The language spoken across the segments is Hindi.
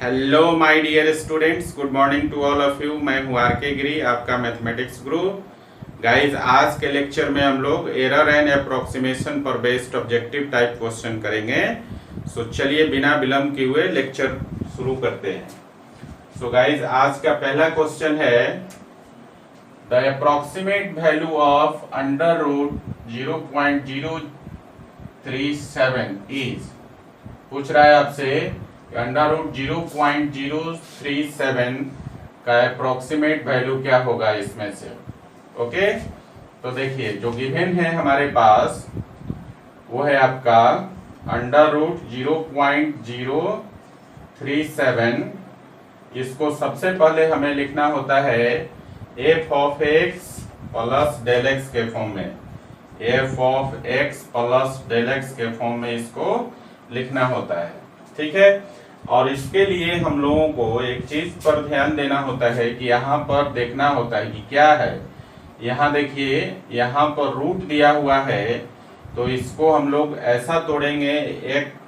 Hello my dear students, good morning to all of you. मैं हूं आर के गिरी, आपका मैथमेटिक्स गुरु। गाइस, आज के लेक्चर में हम लोग एरर एंड अप्रोक्सीमेशन पर बेस्ड ऑब्जेक्टिव टाइप क्वेश्चन करेंगे। सो चलिए बिना विलंब किए हुए लेक्चर शुरू करते हैं। सो गाइस, आज का पहला क्वेश्चन है the approximate value of under root 0.037 is. पूछ रहा है आपसे अंडर रूट 0.037 का अप्रोक्सीमेट वैल्यू क्या होगा इसमें से। ओके, तो देखिए जो गिवन है हमारे पास वो है आपका अंडर रूट 0.037। इसको सबसे पहले हमें लिखना होता है f of x plus del x के फॉर्म में। F of x plus del x के फॉर्म में इसको लिखना होता है, ठीक है। और इसके लिए हम लोगों को एक चीज पर ध्यान देना होता है कि यहाँ पर देखना होता है कि क्या है। यहाँ देखिए, यहाँ पर रूट दिया हुआ है, तो इसको हम लोग ऐसा तोड़ेंगे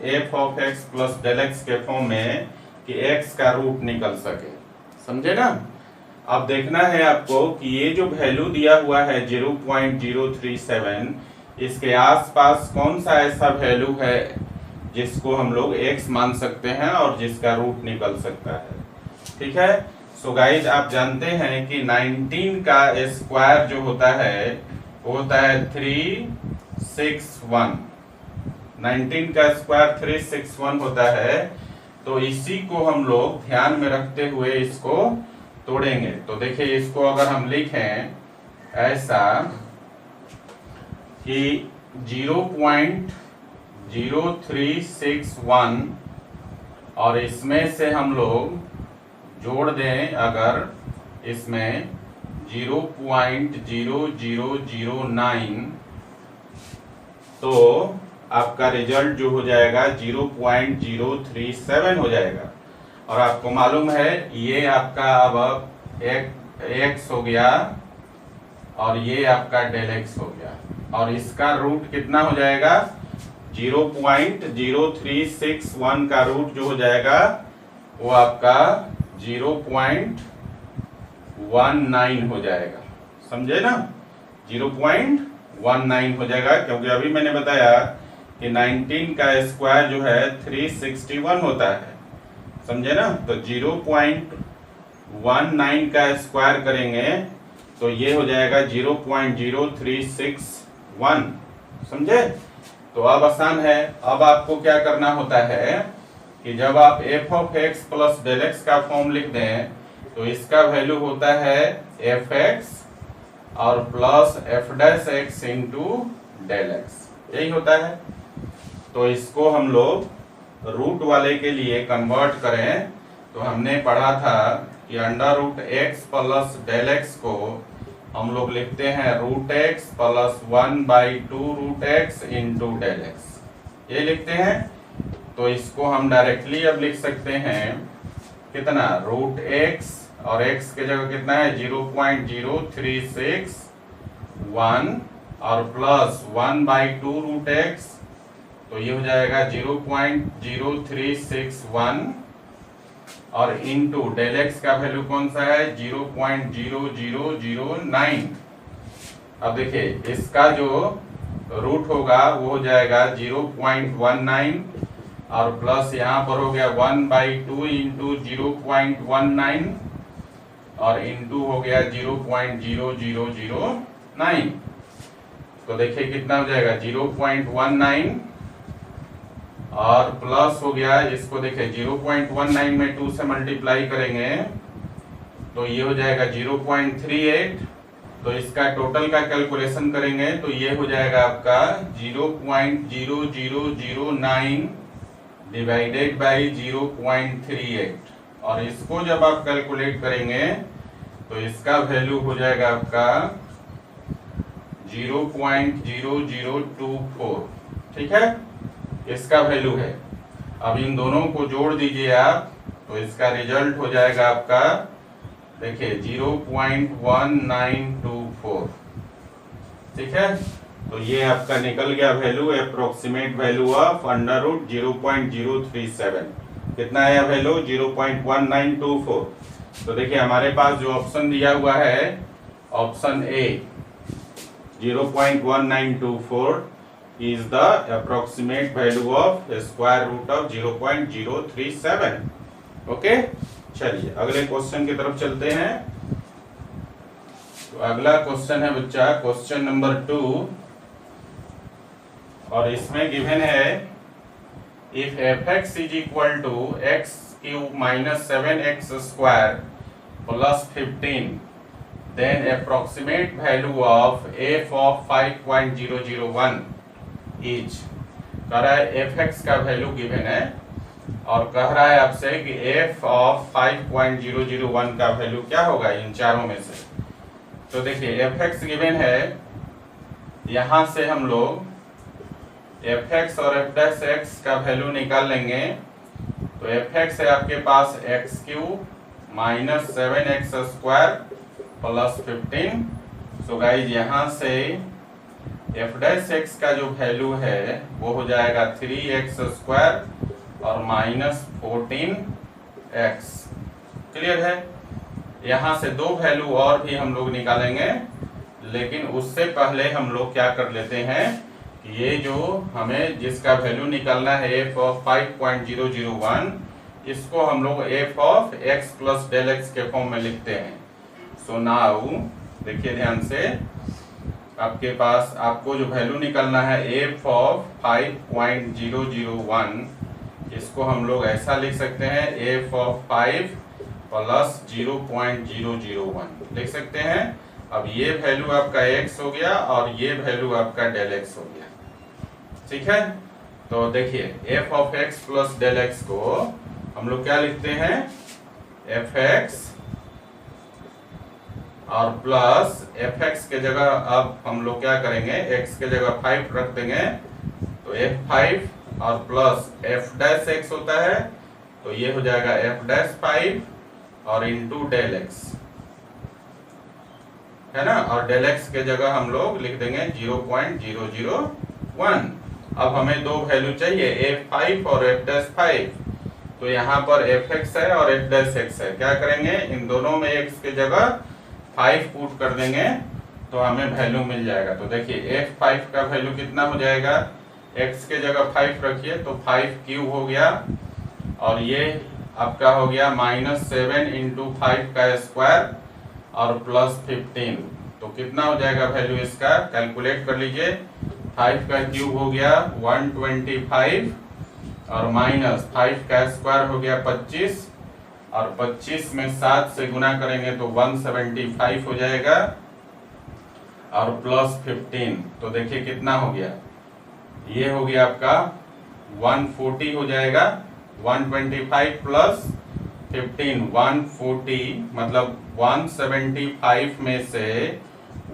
f of x plus del x के फॉर्म में कि एक्स का रूट निकल सके, समझे ना। अब देखना है आपको कि ये जो वैल्यू दिया हुआ है 0.037, इसके आसपास कौन सा ऐसा वैल्यू है जिसको हम लोग x मान सकते हैं और जिसका रूट निकल सकता है, ठीक है। सो गाइज, आप जानते हैं कि 19 का स्क्वायर जो होता है वो होता है 361। 19 का स्क्वायर 361 होता है। तो इसी को हम लोग ध्यान में रखते हुए इसको तोड़ेंगे। तो देखिए, इसको अगर हम लिखें ऐसा कि 0.0361 और इसमें से हम लोग जोड़ दें अगर इसमें 0.0009, तो आपका रिजल्ट जो हो जाएगा 0.037 हो जाएगा। और आपको मालूम है ये आपका अब एक्स हो गया और ये आपका डेल एक्स हो गया, और इसका रूट कितना हो जाएगा 0.0361 का रूट जो हो जाएगा वो आपका 0.19 हो जाएगा, समझे ना। 0.19 हो जाएगा, क्योंकि अभी मैंने बताया कि 19 का स्क्वायर जो है 361 होता है, समझे ना। तो 0.19 का स्क्वायर करेंगे तो ये हो जाएगा 0.0361, समझे। तो अब आसान है। अब आपको क्या करना होता है कि जब आप f of x plus del x का फॉर्म लिख दें तो इसका वैल्यू होता है एफ एक्स और plus f dash x into del x, यही होता है। तो इसको हम लोग रूट वाले के लिए कन्वर्ट करें तो हमने पढ़ा था कि under root x plus del x को हम लोग लिखते हैं root x plus 1/2 root x into del x, ये लिखते हैं। तो इसको हम डायरेक्टली अब लिख सकते हैं कितना, रूट एक्स और एक्स के जगह कितना है 0.0361 और प्लस 1/2 रूट एक्स, तो ये हो जाएगा 0.0361 और इनटू डेल एक्स का वैल्यू कौन सा है 0.0009। अब देखिए इसका जो रूट होगा वो हो जाएगा 0.19 और प्लस यहाँ पर हो गया 1/2 इंटू 0.19 और इनटू हो गया 0.0009। तो देखिए कितना हो जाएगा 0.19 और प्लस हो गया, इसको देखिए 0.19 में 2 से मल्टीप्लाई करेंगे तो ये हो जाएगा 0.38। तो इसका टोटल का कैलकुलेशन करेंगे तो ये हो जाएगा आपका 0.0009 डिवाइडेड बाई 0.38। और इसको जब आप कैलकुलेट करेंगे तो इसका वैल्यू हो जाएगा आपका 0.0024, ठीक है, इसका वैल्यू है। अब इन दोनों को जोड़ दीजिए आप तो इसका रिजल्ट हो जाएगा आपका, देखिए 0.1924, ठीक है। तो ये आपका निकल गया value, approximate value of under root 0.037। कितना आया वैल्यू 0.1924। तो देखिए हमारे पास जो ऑप्शन दिया हुआ है option A 0.1924 is the approximate value of square root of 0.037। Okay, चलिए अगले क्वेश्चन की तरफ चलते हैं। तो अगला क्वेश्चन है बच्चा क्वेश्चन नंबर 2 और इसमें गिवन है if fx is equal to x cube minus 7x square plus 15 then approximate value of f of 5.001 is. कह रहा है fx का वैल्यू गिवन है और कह रहा है आपसे कि f ऑफ 5.001 का वैल्यू क्या होगा इन चारों में से। तो देखिए fx गिवन है, यहां से हम लोग fx और f' का वैल्यू निकाल लेंगे। तो fx है आपके पास x cube minus 7x square plus 15। So guys यहाँ से f' का जो वैल्यू है वो हो जाएगा 3x स्क्वायर और माइनस 14x। क्लियर है। यहाँ से दो वैल्यू और भी हम लोग निकालेंगे, लेकिन उससे पहले हम लोग क्या कर लेते हैं कि ये जो हमें जिसका वैल्यू निकालना है f ऑफ 5.001 इसको हम लोग f of x plus del x के फॉर्म में लिखते हैं। सो नाउ देखिए ध्यान से, आपके पास आपको जो वैल्यू निकालना है f ऑफ 5.001 इसको हम लोग ऐसा लिख सकते हैं f ऑफ 5 प्लस 0.001 लिख सकते हैं। अब ये वैल्यू आपका x हो गया और ये वैल्यू आपका डेल x हो गया। ठीक है, तो देखिए f of x plus del x को हम लोग क्या लिखते हैं fx और प्लस fx के जगह अब हम लोग क्या करेंगे x के जगह 5 रख देंगे। तो f5 और प्लस f' होता है तो ये हो जाएगा f' और इंटू डेल x है ना, और डेल x के जगह हम लोग लिख देंगे 0.001। अब हमें दो वैल्यू चाहिए f5 और f'। तो यहाँ पर fx है और f' है, क्या करेंगे इन दोनों में x के जगह 5 पुट कर देंगे तो हमें वैल्यू मिल जाएगा। तो देखिए f5 का वैल्यू कितना हो जाएगा, x के जगह 5 रखिए तो 5 क्यूब हो गया और ये आपका हो गया -7 इंटू 5 का स्क्वायर और प्लस 15। तो कितना हो जाएगा वैल्यू इसका, कैलकुलेट कर लीजिए। 5 का क्यूब हो गया 125 और माइनस 5 का स्क्वायर हो गया 25 और 25 में 7 से गुना करेंगे तो 175 हो जाएगा और प्लस 15। तो देखिए कितना हो गया, ये हो गया आपका 140 हो जाएगा। 125 प्लस 15 140 मतलब 175 में से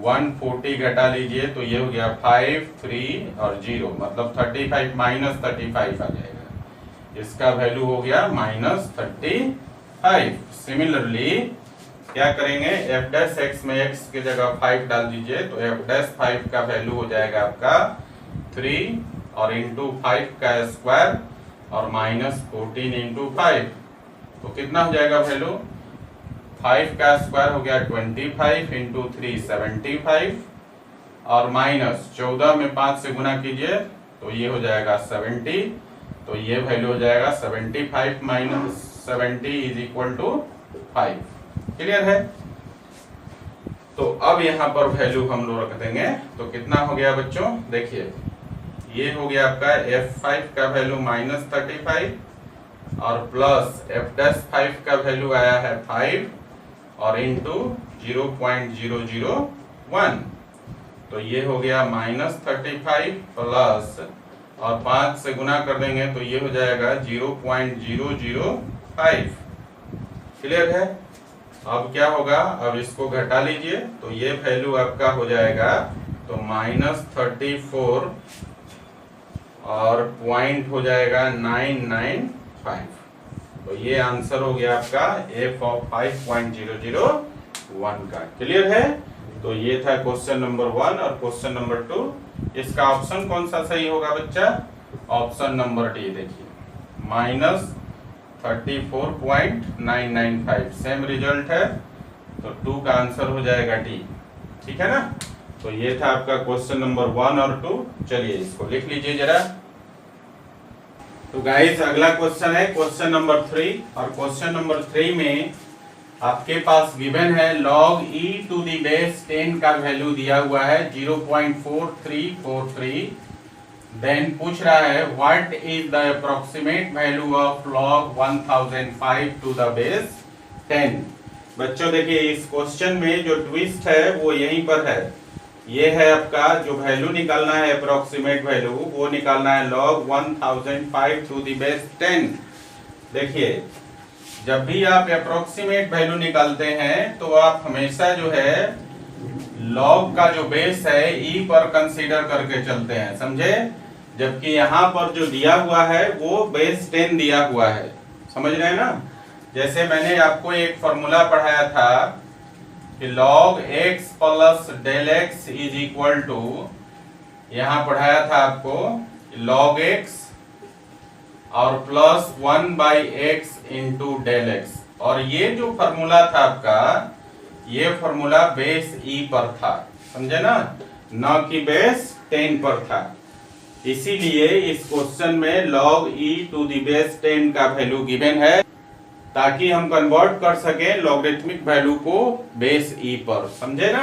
140 घटा लीजिए तो ये हो गया 5 3 और 0 मतलब 35 माइनस 35 आ जाएगा। इसका वैल्यू हो गया -35। सिमिलरली क्या करेंगे f' में x के जगह 5 डाल दीजिए तो f' का वैल्यू हो जाएगा आपका 3 और इंटू 5 का स्क्वायर और -14 इंटू 5। तो कितना हो जाएगा वैल्यू, 5 का स्क्वायर हो गया 25 इंटू 3 75 और माइनस 14 में 5 से गुना कीजिए तो ये हो जाएगा 70। तो ये वैल्यू हो जाएगा 75 minus 70 is equal to 5। Clear है। तो अब यहाँ पर वैल्यू हम लोग रख देंगे तो कितना हो गया बच्चों, देखिए ये हो गया आपका f5 का वैल्यू -35 और प्लस f' का वैल्यू आया है 5 और इंटू 0.001। तो ये हो गया -35 प्लस और 5 से गुना कर देंगे तो ये हो जाएगा 0.005। क्लियर है। अब क्या होगा, अब इसको घटा लीजिए तो ये वैल्यू आपका हो जाएगा तो -34 और पॉइंट हो जाएगा 995। तो ये आंसर हो गया आपका f ऑफ 5.001 का। क्लियर है। तो ये था क्वेश्चन नंबर 1 और क्वेश्चन नंबर 2। इसका ऑप्शन कौन सा सही होगा बच्चा, ऑप्शन नंबर डी। देखिए 34.995 सेम रिजल्ट है, तो 2 का आंसर हो जाएगा डी। ठीक है ना। तो ये था आपका क्वेश्चन नंबर 1 और 2। चलिए इसको लिख लीजिए जरा। तो गाइस अगला क्वेश्चन है क्वेश्चन नंबर 3, और क्वेश्चन नंबर 3 में आपके पास गिवन है log e to the base 10 का वैल्यू दिया हुआ है 0.4343। देन पूछ रहा है what is the approximate value of log 1005 to the base 10। बच्चों देखिए इस क्वेश्चन में जो ट्विस्ट है वो यहीं पर है। ये है आपका जो वैल्यू निकालना है अप्रोक्सीमेट वैल्यू, वो निकालना है log 1005 टू द बेस 10। देखिए जब भी आप अप्रोक्सीमेट वैल्यू निकालते हैं तो आप हमेशा जो है log का जो बेस है e पर कंसीडर करके चलते हैं, समझे। जबकि यहाँ पर जो दिया हुआ है वो बेस 10 दिया हुआ है, समझ रहे हैं ना। जैसे मैंने आपको एक फॉर्मूला पढ़ाया था कि log x plus del x is equal to, यहाँ पढ़ाया था आपको log x और plus 1 by x into del x. और ये जो फॉर्मूला था आपका, ये फॉर्मूला बेस e पर था, समझे ना, न कि बेस 10 पर था। इसीलिए इस क्वेश्चन में log e to the base 10 का वैल्यू गिवन है, ताकि हम कन्वर्ट कर सके लॉगरिथमिक वैल्यू को बेस e पर, समझे ना।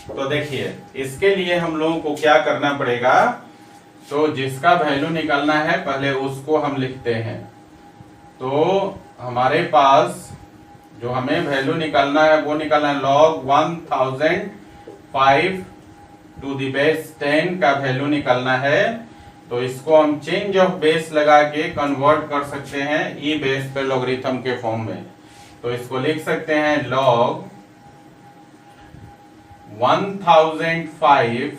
तो देखिए इसके लिए हम लोगों को क्या करना पड़ेगा, तो जिसका वैल्यू निकालना है पहले उसको हम लिखते हैं। तो हमारे पास जो हमें वैल्यू निकालना है वो निकालना है log 1005 टू द बेस 10 का वैल्यू निकालना है। तो इसको हम चेंज ऑफ बेस लगा के कन्वर्ट कर सकते हैं ई बेस पे लॉगरिथम के फॉर्म में। तो इसको लिख सकते हैं log 1005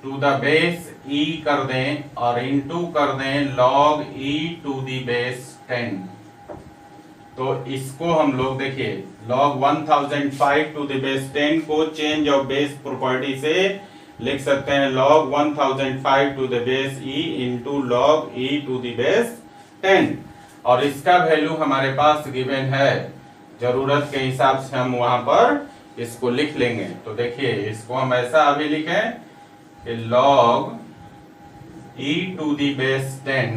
to the base e कर दें और इनटू कर दें log e to the base 10। तो इसको हम लोग देखिए log 1005 टू द बेस 10 को चेंज ऑफ बेस प्रॉपर्टी से लिख सकते हैं log 1005 to the base e into log e to the base 10। और इसका वैल्यू हमारे पास गिवन है, जरूरत के हिसाब से हम वहां पर इसको लिख लेंगे। तो देखिए इसको हम ऐसा अभी लिखें कि log e to the base 10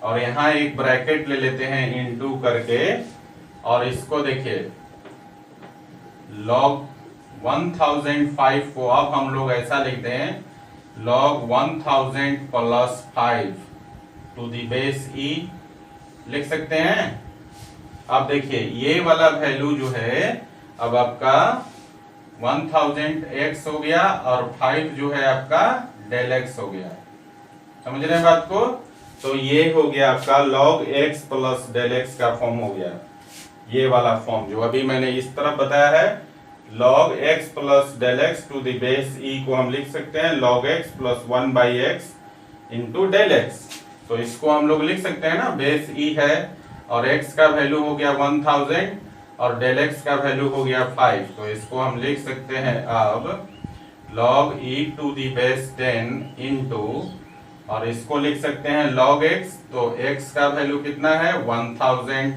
और यहाँ एक ब्रैकेट ले लेते हैं इनटू करके, और इसको देखिए log 1005 को अब हम लोग ऐसा लिखते हैं log 1000 plus 5 to the base e लिख सकते हैं। अब देखिए ये वाला वैल्यू जो है अब आपका 1000x हो गया और 5 जो है आपका डेल x हो गया, समझ रहे हैं बात को। तो ये हो गया आपका log x plus del x का फॉर्म हो गया, ये वाला फॉर्म जो अभी मैंने इस तरफ बताया है। log x plus del x to the base e को हम लिख सकते हैं log x plus 1 by x into del x। तो इसको हम लोग लिख सकते हैं ना, बेस e है और x का वैल्यू हो गया 1000 और डेल x का वैल्यू हो गया 5। तो इसको हम लिख सकते हैं अब log e to the base 10 into, और इसको लिख सकते हैं log x। तो x का वैल्यू कितना है 1000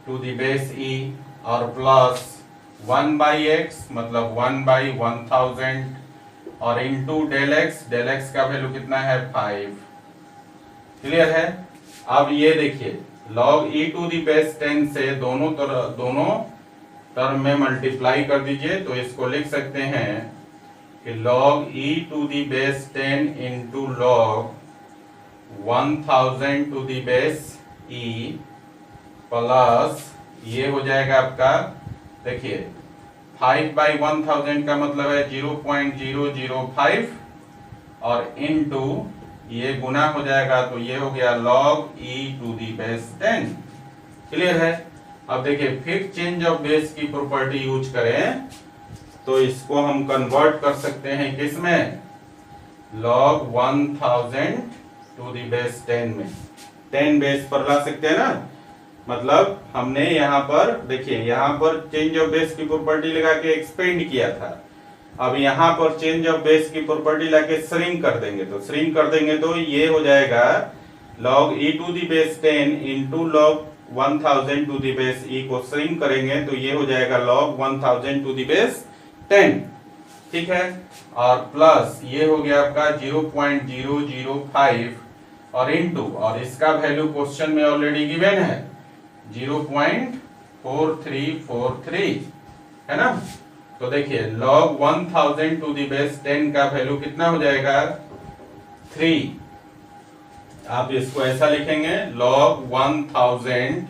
टू द बेस e और प्लस 1 बाई एक्स मतलब 1 बाई 1000 और इंटू डेल x का वैल्यू कितना है 5। क्लियर है। अब ये देखिए log e to the base 10 से दोनों टर्म में मल्टीप्लाई कर दीजिए। तो इसको लिख सकते हैं कि log e to the base 10 into log 1000 to the base e plus ये हो जाएगा आपका, देखिए 5 बाई 1000 का मतलब है 0.005 और इनटू ये गुना हो जाएगा, तो ये हो गया log e to the base 10। Clear है। अब देखिए फिर चेंज ऑफ बेस की प्रॉपर्टी यूज करें तो इसको हम कन्वर्ट कर सकते हैं किसमें, log 1000 टू दी बेस 10 में 10 बेस पर ला सकते हैं ना। मतलब हमने यहाँ पर देखिए यहाँ पर चेंज ऑफ बेस की प्रॉपर्टी लगा के एक्सपेंड किया था, अब यहाँ पर चेंज ऑफ बेस की प्रॉपर्टी लाके श्रिंक कर देंगे। तो श्रिंक कर देंगे तो ये हो जाएगा log e to the base 10 into log 1000 to the base e को श्रिंक करेंगे तो ये हो जाएगा log 1000 टू दी बेस 10, ठीक है। और प्लस ये हो गया आपका 0.005 और इनटू, और इसका वैल्यू क्वेश्चन में ऑलरेडी गिवन है 0.4343, है ना। तो देखिए log 1000 टू दी बेस 10 का वैल्यू कितना हो जाएगा 3। आप इसको ऐसा लिखेंगे log 1000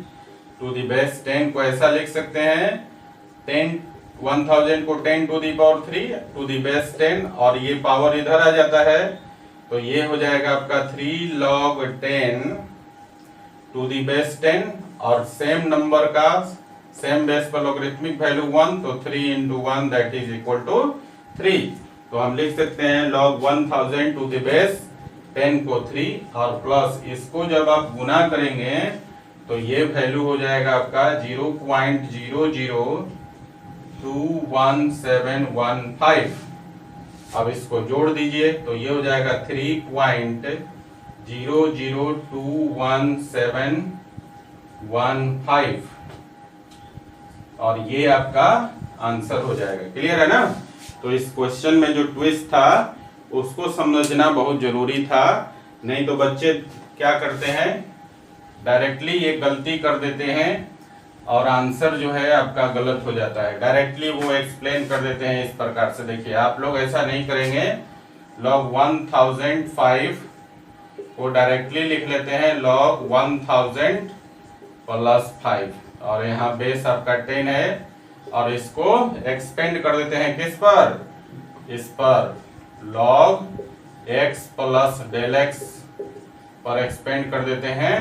टू दी बेस 10 को ऐसा लिख सकते हैं 1000 को 10 to the power 3 to the base 10, और ये पावर इधर आ जाता है तो ये हो जाएगा आपका 3 log 10 टू दी बेस 10, और सेम नंबर का सेम बेस पर लॉगरिथमिक वैल्यू 1, तो 3 into 1 that is equal to 3। तो हम लिख सकते हैं log 1000 टू दी बेस 10 को 3, और प्लस इसको जब आप गुना करेंगे तो ये वैल्यू हो जाएगा आपका 0.002175। अब इसको जोड़ दीजिए तो ये हो जाएगा 3.002175, और ये आपका आंसर हो जाएगा। क्लियर है ना। तो इस क्वेश्चन में जो ट्विस्ट था उसको समझना बहुत जरूरी था, नहीं तो बच्चे क्या करते हैं डायरेक्टली ये गलती कर देते हैं और आंसर जो है आपका गलत हो जाता है। डायरेक्टली वो एक्सप्लेन कर देते हैं इस प्रकार से। देखिए आप लोग ऐसा नहीं करेंगे, log 1005 को डायरेक्टली लिख लेते हैं log 1000 प्लस 5, और यहाँ बेस आपका 10 है, और इसको एक्सपेंड कर देते हैं किस पर, इस पर log x plus del x पर एक्सपेंड कर देते हैं,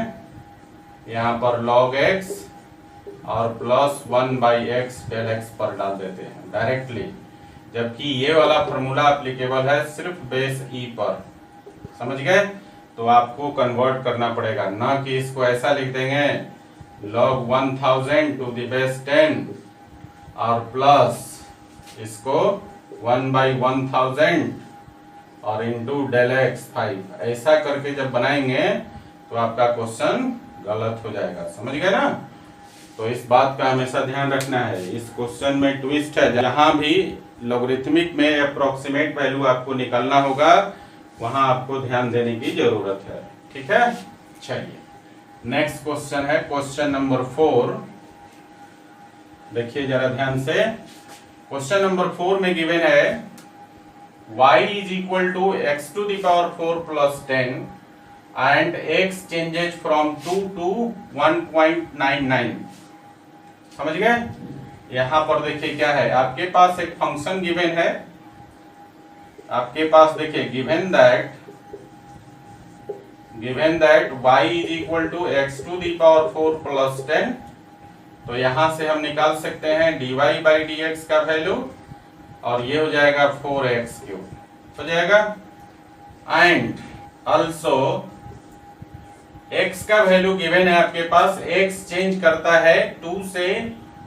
यहाँ पर log x और प्लस 1/x डेल x पर डाल देते हैं डायरेक्टली, जबकि ये वाला फॉर्मूला एप्लीकेबल है सिर्फ बेस e पर। समझ गए। तो आपको कन्वर्ट करना पड़ेगा, ना कि इसको ऐसा लिख देंगे log 1000 टू द बेस 10 और प्लस इसको 1/1000 और इंटू डेल x 5। ऐसा करके जब बनाएंगे तो आपका क्वेश्चन गलत हो जाएगा। समझ गए ना। तो इस बात का हमेशा ध्यान रखना है। इस क्वेश्चन में ट्विस्ट है, जहां भी लॉगरिथमिक में अप्रोक्सीमेट वैल्यू आपको निकालना होगा वहां आपको ध्यान देने की जरूरत है। ठीक है। चलिए नेक्स्ट क्वेश्चन है क्वेश्चन नंबर 4। देखिए जरा ध्यान से। क्वेश्चन नंबर 4 में गिवन है y is equal to x to the power 4 plus 10 and x changes from 2 to 1.99। समझ गए। यहां पर देखिए क्या है, आपके पास एक फंक्शन गिवन है, आपके पास देखिए given that y is equal to x to the power 4 plus 10। तो यहां से हम निकाल सकते हैं dy by dx का वैल्यू, और ये हो जाएगा 4x क्यूब हो जाएगा। एंड ऑल्सो x का वैल्यू गिवन है आपके पास, x चेंज करता है 2 से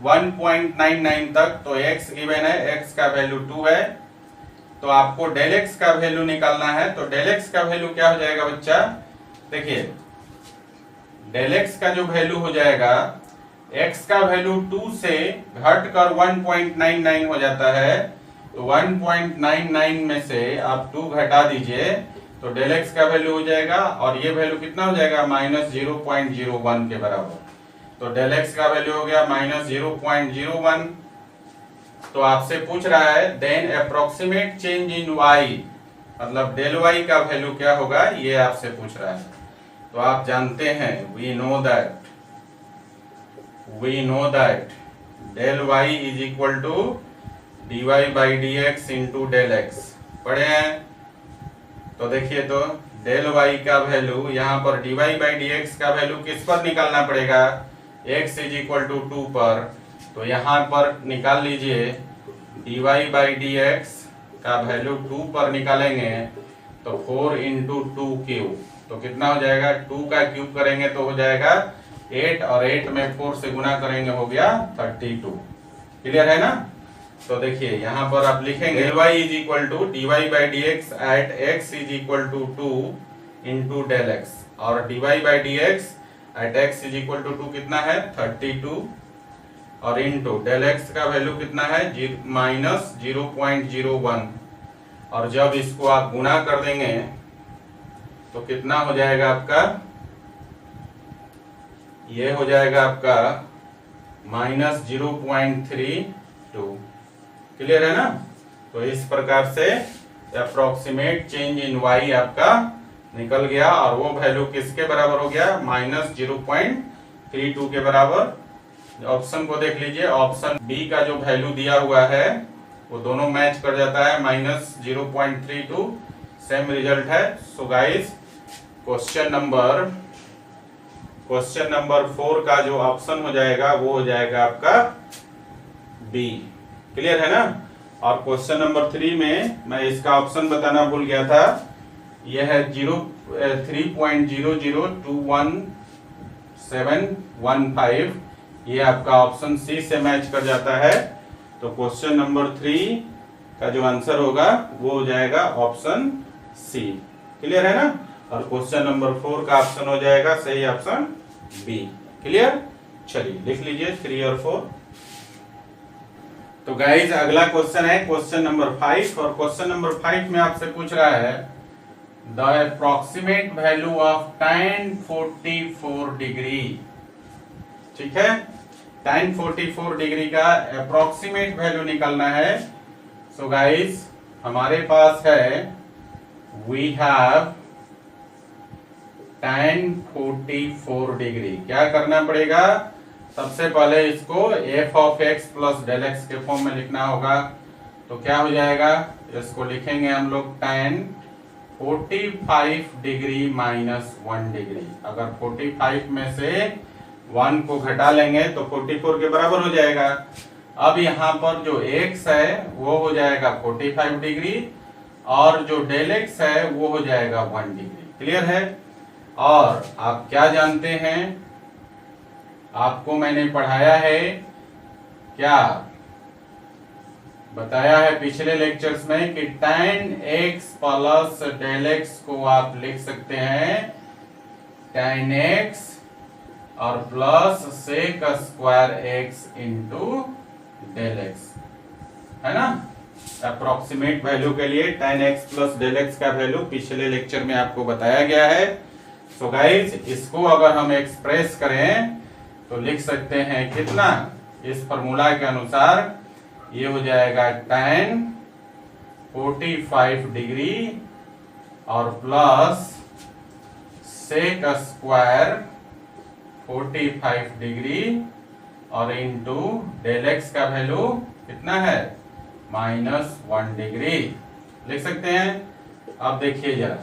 1.99 तक, तो x गिवन है, x का वैल्यू 2 है। तो आपको डेल x का वैल्यू निकालना है। तो डेल x का वैल्यू क्या हो जाएगा बच्चा, देखिए डेल x का जो वैल्यू हो जाएगा, x का वैल्यू 2 से घटकर 1.99 हो जाता है, तो 1.99 में से आप 2 घटा दीजिए तो डेल x का वैल्यू हो जाएगा, और ये वैल्यू कितना हो जाएगा -0.01 के बराबर। तो डेल x का वैल्यू हो गया -0.01। तो आपसे पूछ रहा है then approximate change in y, मतलब डेल y का वैल्यू क्या होगा, ये आपसे पूछ रहा है। तो आप जानते हैं we know that del y is equal to dy by dx into del x। पढ़े हैं। तो देखिए तो डेल y का वैल्यू यहाँ पर dy by dx का वैल्यू किस पर निकालना पड़ेगा, x इज इक्वल टू 2 पर। तो यहाँ पर निकाल लीजिए dy by dx का वैल्यू 2 पर निकालेंगे तो 4 इंटू 2 क्यूब, तो कितना हो जाएगा, 2 का क्यूब करेंगे तो हो जाएगा 8, और 8 में 4 से गुना करेंगे हो गया 32। क्लियर है ना। तो देखिए यहाँ पर आप लिखेंगे y is equal to dy by dx at x is equal to 2 into del x। और dy by d x at x is equal to 2 कितना है 32 और इनटू डेल एक्स का वैल्यू कितना है माइनस 0.01 और जब इसको आप गुना कर देंगे तो कितना हो जाएगा आपका, ये हो जाएगा आपका माइनस 0.32। क्लियर है ना। तो इस प्रकार से अप्रोक्सीमेट चेंज इन y आपका निकल गया और वो वैल्यू किसके बराबर हो गया माइनस 0.32 के बराबर। ऑप्शन को देख लीजिए, ऑप्शन बी का जो वैल्यू दिया हुआ है वो दोनों मैच कर जाता है, माइनस 0.32 सेम रिजल्ट है। सो गाइस क्वेश्चन नंबर 4 का जो ऑप्शन हो जाएगा वो हो जाएगा आपका बी। क्लियर है ना। और क्वेश्चन नंबर 3 में मैं इसका ऑप्शन बताना भूल गया था, यह है 3.0021715, ये आपका ऑप्शन सी से मैच कर जाता है। तो क्वेश्चन नंबर 3 का जो आंसर होगा वो हो जाएगा ऑप्शन सी। क्लियर है ना। और क्वेश्चन नंबर 4 का ऑप्शन हो जाएगा सही ऑप्शन बी। क्लियर। चलिए लिख लीजिए 3 और 4। तो गाइज अगला क्वेश्चन है क्वेश्चन नंबर 5 और क्वेश्चन नंबर 5 में आपसे पूछ रहा है the approximate value of tan 44 degree. ठीक है, tan 44 डिग्री का अप्रोक्सीमेट वैल्यू निकालना है। सो गाइज हमारे पास है वी हैव tan 44 डिग्री। क्या करना पड़ेगा, सबसे पहले इसको f of x plus del x के फॉर्म में लिखना होगा। तो क्या हो जाएगा, इसको लिखेंगे हम लोग tan 45 डिग्री माइनस 1 डिग्री। अगर 45 में से 1 को घटा लेंगे तो 44 के बराबर हो जाएगा। अब यहाँ पर जो x है वो हो जाएगा 45 डिग्री और जो डेल x है वो हो जाएगा 1 डिग्री। क्लियर है। और आप क्या जानते हैं, आपको मैंने पढ़ाया है, क्या बताया है पिछले लेक्चर्स में कि tan x plus del x को आप लिख सकते हैं tan x और plus sec square x into del x, है ना। अप्रोक्सीमेट वैल्यू के लिए tan x plus del x का वैल्यू पिछले लेक्चर में आपको बताया गया है। सो गाइज इसको अगर हम एक्सप्रेस करें तो लिख सकते हैं कितना, इस फॉर्मूला के अनुसार ये हो जाएगा tan 45 डिग्री और प्लस sec स्क्वायर 45 डिग्री और इंटू डेल एक्स का वैल्यू कितना है माइनस 1 डिग्री लिख सकते हैं। अब देखिए जरा,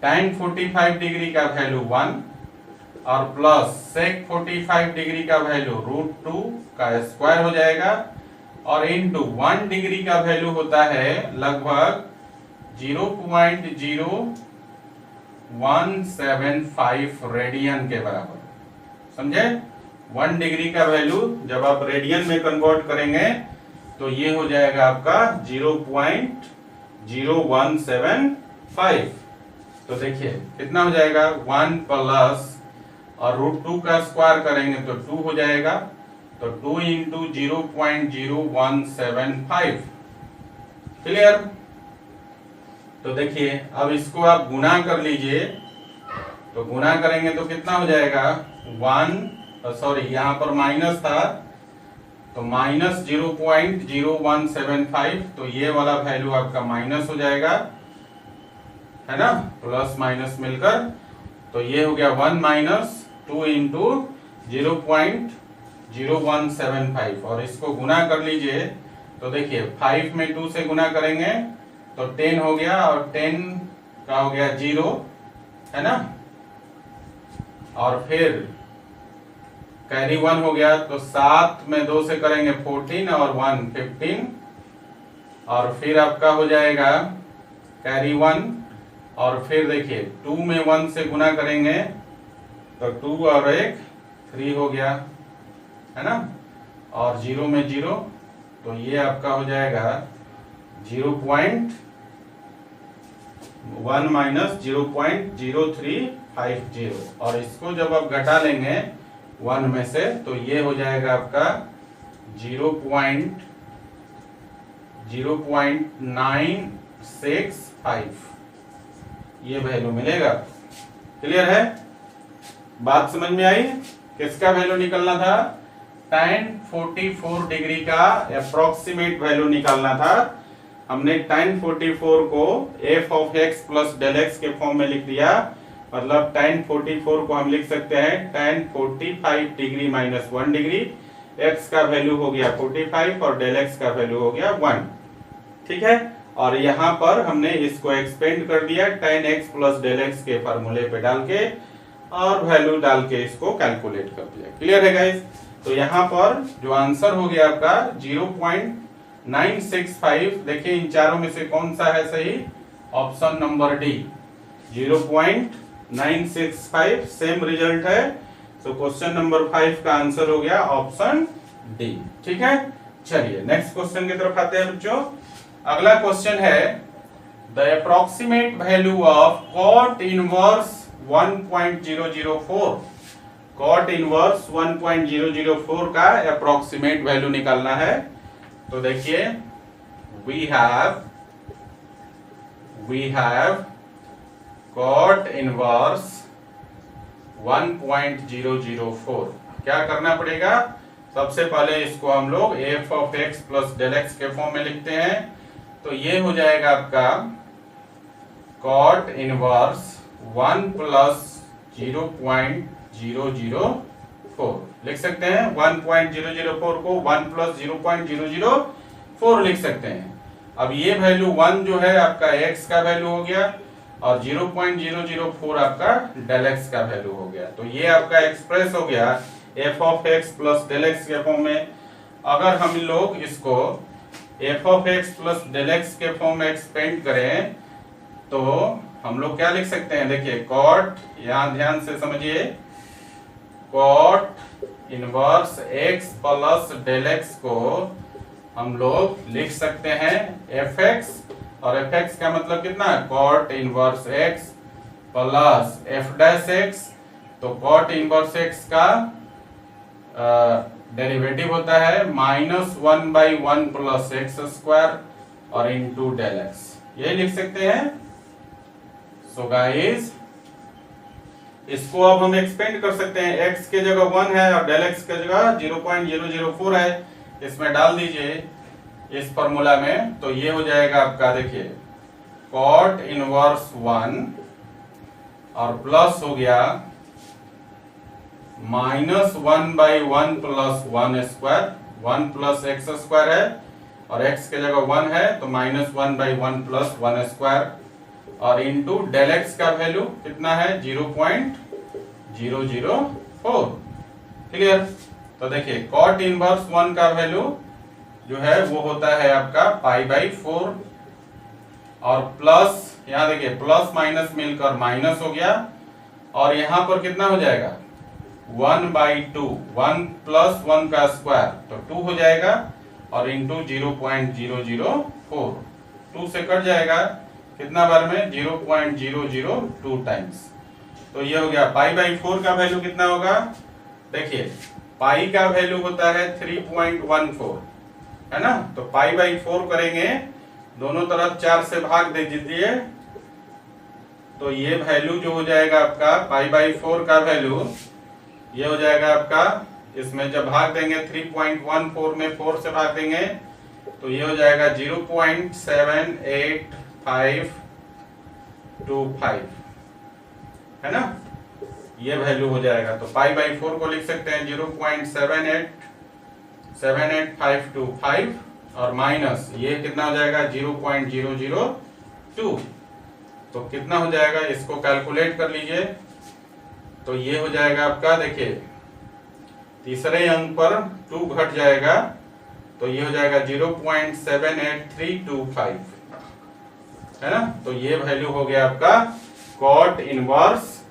tan 45 डिग्री का वैल्यू 1 और प्लस sec 45 डिग्री का वैल्यू √2 का स्क्वायर हो जाएगा और इंटू 1 डिग्री का वैल्यू होता है लगभग 0.0175 रेडियन के बराबर। समझे। 1 डिग्री का वैल्यू जब आप रेडियन में कन्वर्ट करेंगे तो ये हो जाएगा आपका 0.0175। तो देखिए कितना हो जाएगा 1 प्लस और √2 का स्क्वायर करेंगे तो 2 हो जाएगा, तो 2 इंटू 0.0175। क्लियर। तो देखिए अब इसको आप गुना कर लीजिए, तो गुना करेंगे तो कितना हो जाएगा 1, सॉरी यहाँ पर माइनस था तो माइनस 0.0175, तो ये वाला वैल्यू आपका माइनस हो जाएगा, है ना, प्लस माइनस मिलकर। तो ये हो गया 1 माइनस 2 इंटू 0.0175 और इसको गुना कर लीजिए तो देखिए 5 में 2 से गुना करेंगे तो 10 हो गया और 10 का हो गया 0, है ना, और फिर कैरी 1 हो गया तो 7 में 2 से करेंगे 14 और 1 15 और फिर आपका हो जाएगा कैरी 1 और फिर देखिए 2 में 1 से गुना करेंगे तो 2 और 1 3 हो गया, है ना, और 0 में 0 तो ये आपका हो जाएगा 0.1 माइनस 0.03 50 और इसको जब आप घटा लेंगे 1 में से तो ये हो जाएगा आपका 0.0965 ये वैल्यू मिलेगा। क्लियर है? बात समझ में आई? किसका वैल्यू निकलना था? tan 44 डिग्री का अप्रोक्सीमेट वैल्यू निकालना था। हमने tan 44 को f of x plus del x के फॉर्म में लिख दिया। मतलब tan 44 को हम लिख सकते हैं tan 45 degree minus 1 degree, x का वैल्यू हो गया 45 और डेल x का वैल्यू हो गया 1। ठीक है, और यहाँ पर हमने इसको एक्सपेंड कर दिया tan x plus del x के फार्मूले पे डाल के और वैल्यू डाल के इसको कैलकुलेट कर दिया। क्लियर है गाइस? तो यहाँ पर जो आंसर हो गया आपका 0.965, देखिए इन चारों में से कौन सा है सही? Option number D 0.965 same result है। तो क्वेश्चन नंबर 5 का आंसर हो गया ऑप्शन डी। ठीक है, चलिए नेक्स्ट क्वेश्चन की तरफ आते हैं बच्चों। अगला क्वेश्चन है the approximate value of cot inverse 1.004। cot inverse 1.004 का अप्रोक्सीमेट वैल्यू निकालना है। तो देखिए वी हैव cot इनवर्स 1.004। क्या करना पड़ेगा? सबसे पहले इसको हम लोग f of x plus del x के फॉर्म में लिखते हैं। तो ये हो जाएगा आपका cot इनवर्स 1 प्लस 0.004 लिख सकते हैं। 1.004 को 1 प्लस 0.004 लिख सकते हैं। अब ये वैल्यू 1 जो है आपका x का वैल्यू हो गया और 0.004 आपका डेल x का वैल्यू हो गया। तो ये आपका एक्सप्रेस हो गया f of x plus del x के फॉर्म में। अगर हम लोग इसको f of x plus del x के फॉर्म में एक्सपेंड करें तो हम लोग क्या लिख सकते हैं? देखिए cot, यहाँ ध्यान से समझिए, cot inverse x plus del x को हम लोग लिख सकते हैं fx, और fx का मतलब कितना है? cot inverse x plus f dash x। तो cot इनवर्स x का डेरिवेटिव होता है -1/1 प्लस एक्स स्क्वायर और इंटू डेल एक्स, यही लिख सकते हैं। सो गाइस इसको अब हम एक्सपेंड कर सकते हैं। x के जगह 1 है और डेल x के जगह 0.004 है, इसमें डाल दीजिए इस फॉर्मूला में। तो ये हो जाएगा आपका, देखिए cot इनवर्स 1 और प्लस हो गया -1/1 plus 1 square, 1 plus x square है और x के जगह 1 है तो -1/1 प्लस 1 स्क्वायर और इंटू डेल x का वैल्यू कितना है? 0.004। क्लियर? तो देखिए cot इनवर्स 1 का वैल्यू जो है वो होता है आपका π/4 और प्लस, यहाँ देखिए प्लस माइनस मिलकर माइनस हो गया और यहाँ पर कितना हो जाएगा? 1/2, 1 प्लस 1 का स्क्वायर तो 2 हो जाएगा और इंटू 0.004, 2 से कट जाएगा कितना बार में? 0.002 टाइम्स। तो ये हो गया π/4 का वैल्यू कितना होगा? देखिए पाई का वैल्यू होता है 3.14, है ना? तो π/4 करेंगे, दोनों तरफ 4 से भाग दे दीजिए तो ये वैल्यू जो हो जाएगा आपका π/4 का वैल्यू ये हो जाएगा आपका, इसमें जब भाग देंगे 3.14 में 4 से भाग देंगे तो ये हो जाएगा 0.78525, है ना? ये वैल्यू हो जाएगा। तो π/4 को लिख सकते हैं 0.78525 और माइनस ये कितना हो जाएगा? 0.002। तो कितना हो जाएगा? इसको कैलकुलेट कर लीजिए। तो ये हो जाएगा आपका, देखिए तीसरे अंक पर 2 घट जाएगा तो ये हो जाएगा 0.78325, है ना? तो ये वैल्यू हो गया आपका cot इनवर्स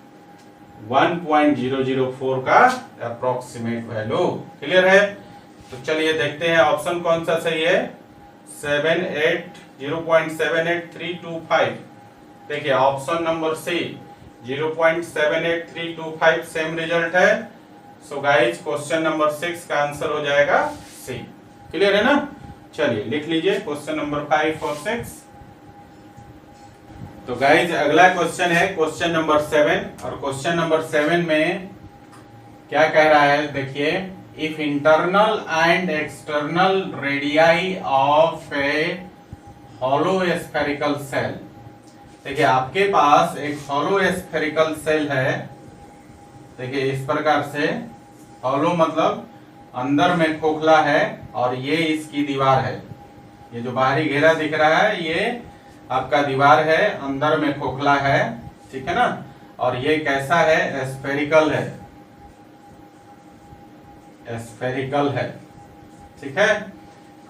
1.004 का अप्रोक्सीमेट वैल्यू। क्लियर है? तो चलिए देखते हैं ऑप्शन कौन सा सही है। 0.78325, देखिए option number C 0.78325 same result है। सो गाइज क्वेश्चन नंबर 6 का आंसर हो जाएगा सी। क्लियर है ना? चलिए लिख लीजिए क्वेश्चन नंबर 5 और 6। तो गाइज अगला क्वेश्चन है क्वेश्चन नंबर 7, और क्वेश्चन नंबर 7 में क्या कह रहा है देखिए, if internal and external radii of A hollow spherical shell. देखिए आपके पास एक हॉलो स्फेरिकल सेल है, देखिए इस प्रकार से, हॉलो मतलब अंदर में खोखला है, और ये इसकी दीवार है। ये जो बाहरी घेरा दिख रहा है ये आपका दीवार है, अंदर में खोखला है, ठीक है ना? और ये कैसा है? स्फेरिकल है, स्फेरिकल है, ठीक है।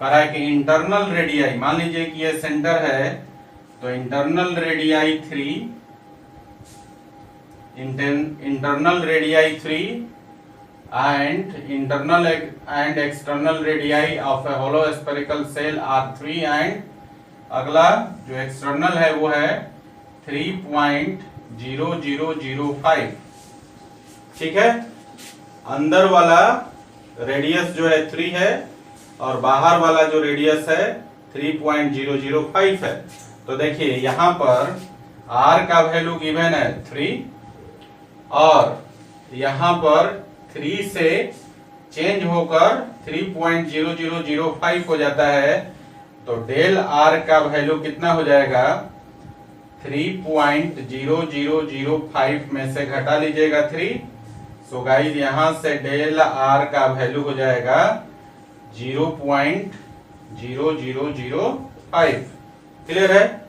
कह रहा है कि इंटरनल रेडियाई, मान लीजिए कि ये सेंटर है, तो internal radii 3, internal radii 3 and internal and external radii of a hollow spherical cell are 3 and अगला जो एक्सटर्नल है वो है 3.0005, ठीक है। अंदर वाला रेडियस जो है 3 है, और बाहर वाला जो रेडियस है 3.005 है। तो देखिए यहाँ पर r का वैल्यू गिवन है 3, और यहाँ पर 3 से चेंज होकर 3.0005 हो जाता है, तो डेल r का वैल्यू कितना हो जाएगा? 3.0005 में से घटा लीजिएगा 3। सो गाइस यहां से डेल r का वैल्यू हो जाएगा 0.0005। क्लियर है?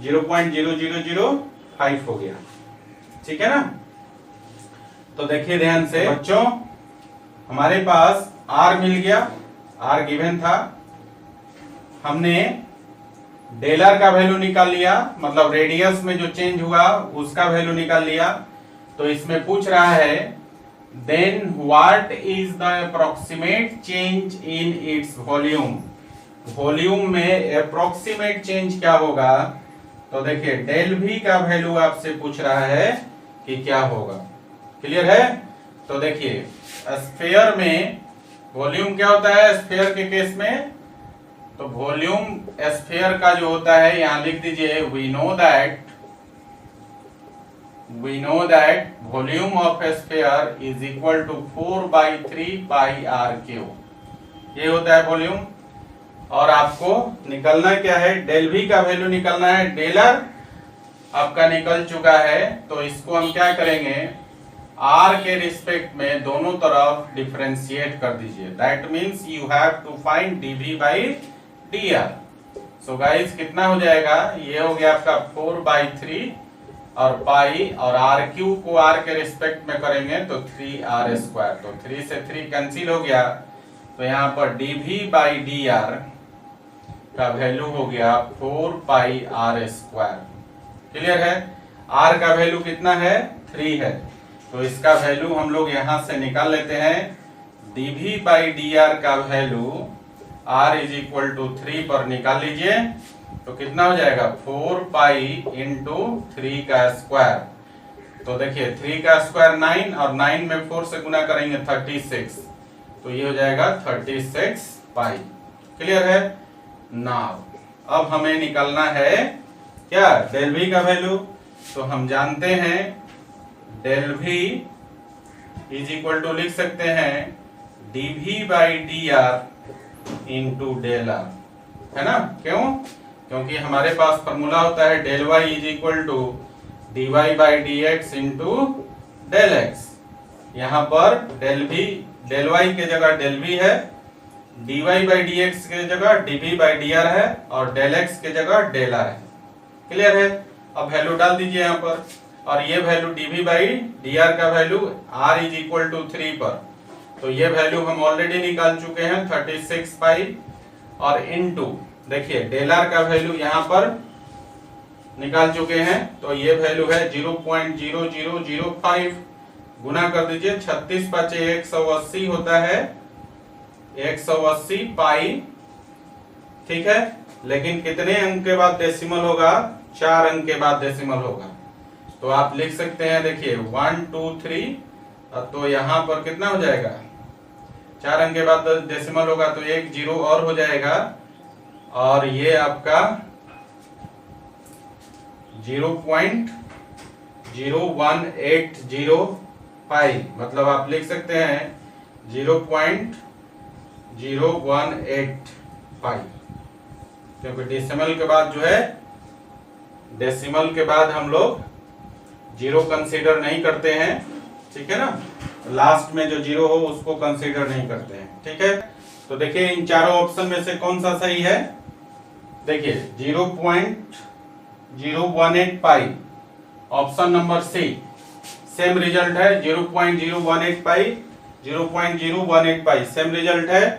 0.0005 हो गया, ठीक है ना? तो देखिए ध्यान से बच्चों, हमारे पास r मिल गया, r गिवन था, हमने डेल r का वैल्यू निकाल लिया, मतलब रेडियस में जो चेंज हुआ उसका वैल्यू निकाल लिया। तो इसमें पूछ रहा है then what is the approximate change in its volume. Volume में अप्रोक्सीमेट चेंज क्या होगा? तो देखिए डेल v का वैल्यू आपसे पूछ रहा है कि क्या होगा। क्लियर है? तो देखिए स्फीयर में वॉल्यूम क्या होता है स्फीयर के केस में? तो वॉल्यूम स्फीयर का जो होता है, यहां लिख दीजिए, we know that volume of a sphere is equal to 4/3 pi r cube. ये होता है वॉल्यूम। और आपको निकलना क्या है? डेल v का वैल्यू निकलना है। डेलर आपका निकल चुका है, तो इसको हम क्या करेंगे? r के रिस्पेक्ट में दोनों तरफ डिफरेंशिएट कर दीजिए। That means you have to find dv by dr। So guys कितना हो जाएगा? ये हो गया आपका 4/3 और पाई, और r क्यू को r के रिस्पेक्ट में करेंगे तो 3r²। तो 3 से 3 कैंसिल हो गया, तो यहाँ पर dv बाई dr का वैल्यू हो गया 4πr²। क्लियर है? r का वैल्यू कितना है? 3 है, तो इसका वैल्यू हम लोग यहां से निकाल लेते हैं। dv बाई dr का value r is equal to 3 पर निकाल लीजिए, तो कितना हो जाएगा? 4π इंटू 3 का स्क्वायर। तो देखिए 3 का स्क्वायर 9, और 9 में 4 से गुना करेंगे 36, तो ये हो जाएगा 36 पाई। क्लियर है? नाउ अब हमें निकालना है क्या? डेल v का वैल्यू। तो हम जानते हैं del v is equal to लिख सकते हैं dv by dr into del r, है ना? क्यों? क्योंकि हमारे पास फॉर्मूला होता है del y is equal to dy by dx into del x। यहाँ पर डेल y के जगह डेल v है, dy बाई dx के जगह dv बाई dr है, और डेल x के जगह डेल r है। क्लियर है? अब वैल्यू डाल दीजिए यहाँ पर, और ये वैल्यू dv बाई dr का value r is equal to 3 पर, तो ये वैल्यू हम ऑलरेडी निकाल चुके हैं 36 पाई, और इनटू देखिए डेल r का वैल्यू यहाँ पर निकाल चुके हैं, तो ये वैल्यू है 0.0005। गुना कर दीजिए, 36 × 180 होता है 180 पाई, ठीक है। लेकिन कितने अंक के बाद डेसिमल होगा? 4 अंक के बाद डेसिमल होगा। तो आप लिख सकते हैं, देखिए 1 2 3, तो यहाँ पर कितना हो जाएगा, 4 अंक के बाद डेसिमल होगा तो एक 0 और हो जाएगा, और ये आपका 0.0180 मतलब आप लिख सकते हैं 0.0185, क्योंकि डेसिमल के बाद जो है, डेसिमल के बाद हम लोग 0 कंसीडर नहीं करते हैं, ठीक है ना, लास्ट में जो 0 हो उसको कंसीडर नहीं करते हैं, ठीक है। तो देखिए इन चारों ऑप्शन में से कौन सा सही है, देखिए 0.018 option number C, same result है, 0.018 0.0185 सेम रिजल्ट है,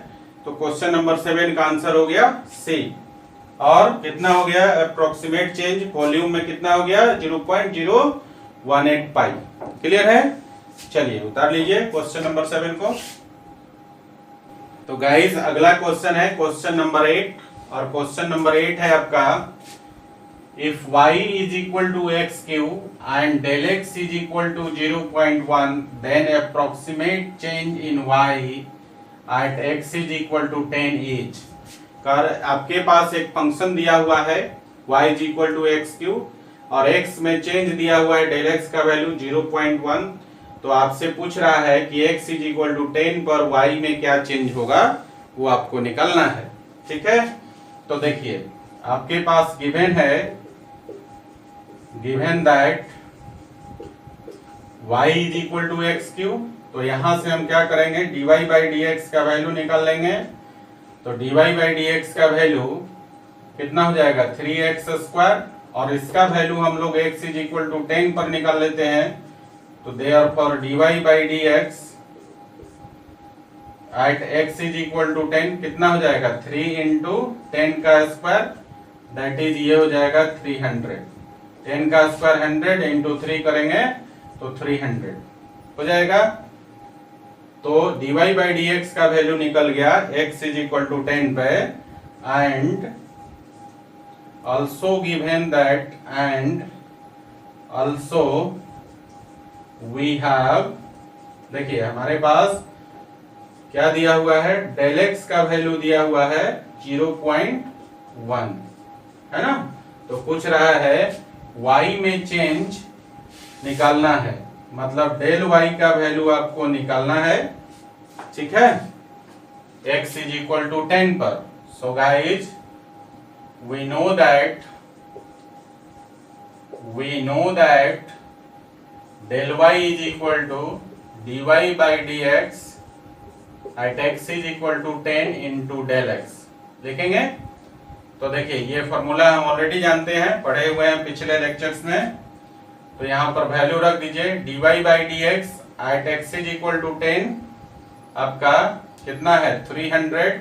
तो क्वेश्चन नंबर 7 का आंसर हो गया सी। और कितना हो गया, अप्रोक्सीमेट चेंज वॉल्यूम में कितना हो गया, 0.018। क्लियर है, चलिए उतार लीजिए क्वेश्चन नंबर 7 को। तो गाइस अगला क्वेश्चन है क्वेश्चन नंबर 8, और क्वेश्चन नंबर 8 है आपका, if y is equal to x cube and del x is equal to 0.1 then approximate change in y at x is equal to 10 is। कर आपके पास एक फंक्शन दिया हुआ है y is equal to x cube और x में चेंज दिया हुआ है del x का वैल्यू 0.1, तो आपसे पूछ रहा है कि x is equal to 10 पर y में क्या चेंज होगा वो आपको निकालना है, ठीक है। तो देखिए आपके पास गिवन है, given that y is equal to x cube, तो यहां से हम क्या करेंगे, dy by dx का वैल्यू निकाल लेंगे। तो dy by dx का वैल्यू कितना हो जाएगा, 3x स्क्वायर, और इसका वैल्यू हम लोग x is equal to 10 पर निकाल लेते हैं, तो therefore dy by dx at x is equal to 10 कितना हो जाएगा, 3 into 10 का स्क्वायर, दैट इज ये हो जाएगा 300, 10 का स्क्वायर 100 इंटू 3 करेंगे तो 300 हो जाएगा। तो dy by dx का वैल्यू निकल गया x is equal to 10 पे, and also given that and also we have, देखिए हमारे पास क्या दिया हुआ है, del x का वैल्यू दिया हुआ है 0.1, है ना। तो पूछ रहा है y में चेंज निकालना है, मतलब del y का वैल्यू आपको निकालना है, ठीक है, x is equal to 10 पर। So guys we know that del y is equal to dy by dx at x is equal to 10 into del x लिखेंगे। तो देखिए ये फॉर्मूला हम ऑलरेडी जानते हैं, पढ़े हुए हैं पिछले लेक्चर्स में, तो यहाँ पर वैल्यू रख दीजिए, dy by dx at x is equal to 10 आपका कितना है 300,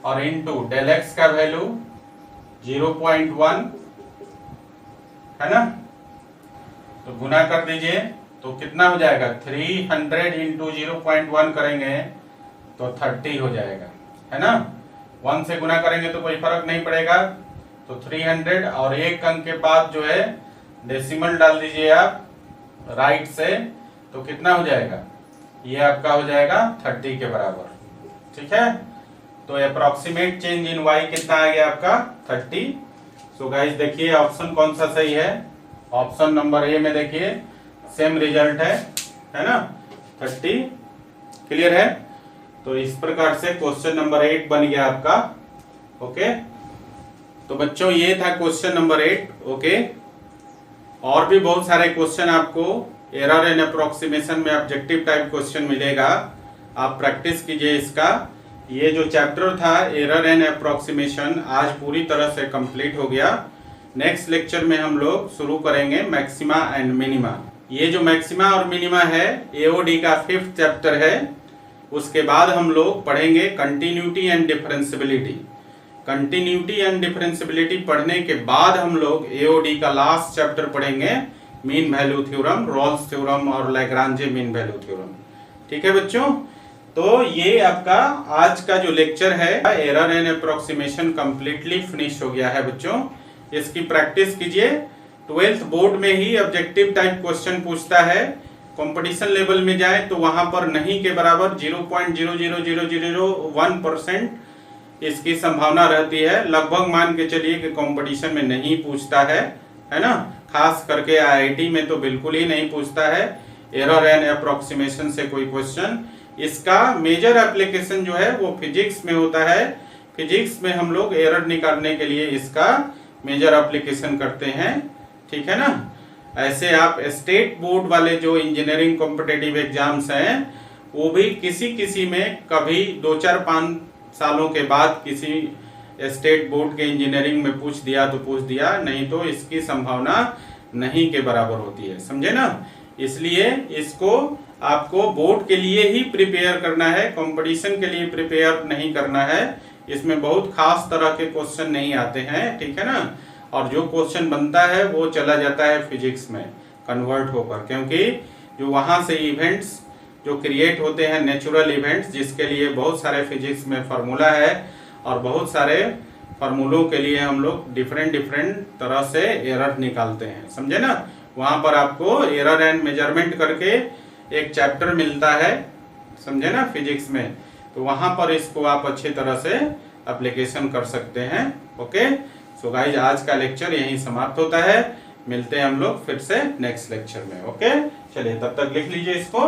और इनटू del x का वैल्यू 0.1 है ना, तो गुना कर दीजिए तो कितना हो जाएगा, 300 इंटू 0.1 करेंगे तो 30 हो जाएगा, है ना। 1 से गुना करेंगे तो कोई फर्क नहीं पड़ेगा, तो 300 और एक अंक के बाद जो है डेसिमल डाल दीजिए आप राइट से, तो कितना हो जाएगा, ये आपका हो जाएगा 30 के बराबर, ठीक है। तो अप्रोक्सीमेट चेंज इन y कितना आ गया आपका 30। सो गाइस देखिए ऑप्शन कौन सा सही है, ऑप्शन नंबर ए में देखिए सेम रिजल्ट है ना, 30। क्लियर है, तो इस प्रकार से क्वेश्चन नंबर 8 बन गया आपका, ओके। तो बच्चों ये था क्वेश्चन नंबर 8, ओके। और भी बहुत सारे क्वेश्चन आपको एरर एंड अप्रोक्सीमेशन में ऑब्जेक्टिव टाइप क्वेश्चन मिलेगा, आप प्रैक्टिस कीजिए इसका। ये जो चैप्टर था एरर एंड अप्रोक्सीमेशन आज पूरी तरह से कंप्लीट हो गया। नेक्स्ट लेक्चर में हम लोग शुरू करेंगे मैक्सिमा एंड मिनिमा। ये जो मैक्सिमा और मिनिमा है एओडी का 5th चैप्टर है। उसके बाद हम लोग पढ़ेंगे continuity and differentiability. Continuity and differentiability पढ़ने के बाद हम लोग एओडी का लास्ट चैप्टर पढ़ेंगे mean value theorem, Rolle's theorem और लैग्रांजे मीन वैल्यू थ्योरम। ठीक है बच्चों, तो ये आपका आज का जो लेक्चर है error and approximation completely finish हो गया है बच्चों। इसकी प्रैक्टिस कीजिए, ट्वेल्थ बोर्ड में ही ऑब्जेक्टिव टाइप क्वेश्चन पूछता है। कंपटीशन लेवल में जाए तो वहां पर नहीं के बराबर 0.00001% इसकी संभावना रहती है। लगभग मान के चलिए कि कंपटीशन में नहीं पूछता है ना। खास करके आईआईटी में तो बिल्कुल ही नहीं पूछता है एरर एंड अप्रोक्सीमेशन से कोई क्वेश्चन। इसका मेजर एप्लीकेशन जो है वो फिजिक्स में होता है। फिजिक्स में हम लोग एरर निकालने के लिए इसका मेजर एप्लीकेशन करते हैं, ठीक है ना। ऐसे आप स्टेट बोर्ड वाले जो इंजीनियरिंग कॉम्पिटिटिव एग्जाम्स हैं वो भी किसी किसी में कभी 2-4-5 सालों के बाद किसी स्टेट बोर्ड के इंजीनियरिंग में पूछ दिया तो पूछ दिया, नहीं तो इसकी संभावना नहीं के बराबर होती है, समझे ना। इसलिए इसको आपको बोर्ड के लिए ही प्रिपेयर करना है, कंपटीशन के लिए प्रिपेयर नहीं करना है। इसमें बहुत खास तरह के क्वेश्चन नहीं आते हैं, ठीक है ना। और जो क्वेश्चन बनता है वो चला जाता है फिजिक्स में कन्वर्ट होकर, क्योंकि जो वहां से इवेंट्स जो क्रिएट होते हैं नेचुरल इवेंट्स, जिसके लिए बहुत सारे फिजिक्स में फार्मूला है और बहुत सारे फार्मूलों के लिए हम लोग डिफरेंट तरह से एरर निकालते हैं, समझे ना। वहां पर आपको एरर एंड मेजरमेंट करके एक चैप्टर मिलता है, समझे ना, फिजिक्स में। तो वहां पर इसको आप अच्छी तरह से एप्लीकेशन कर सकते हैं। ओके, सो गाइज आज का लेक्चर यहीं समाप्त होता है। मिलते हैं हम लोग फिर से नेक्स्ट लेक्चर में। ओके, चलिए तब तक लिख लीजिए इसको।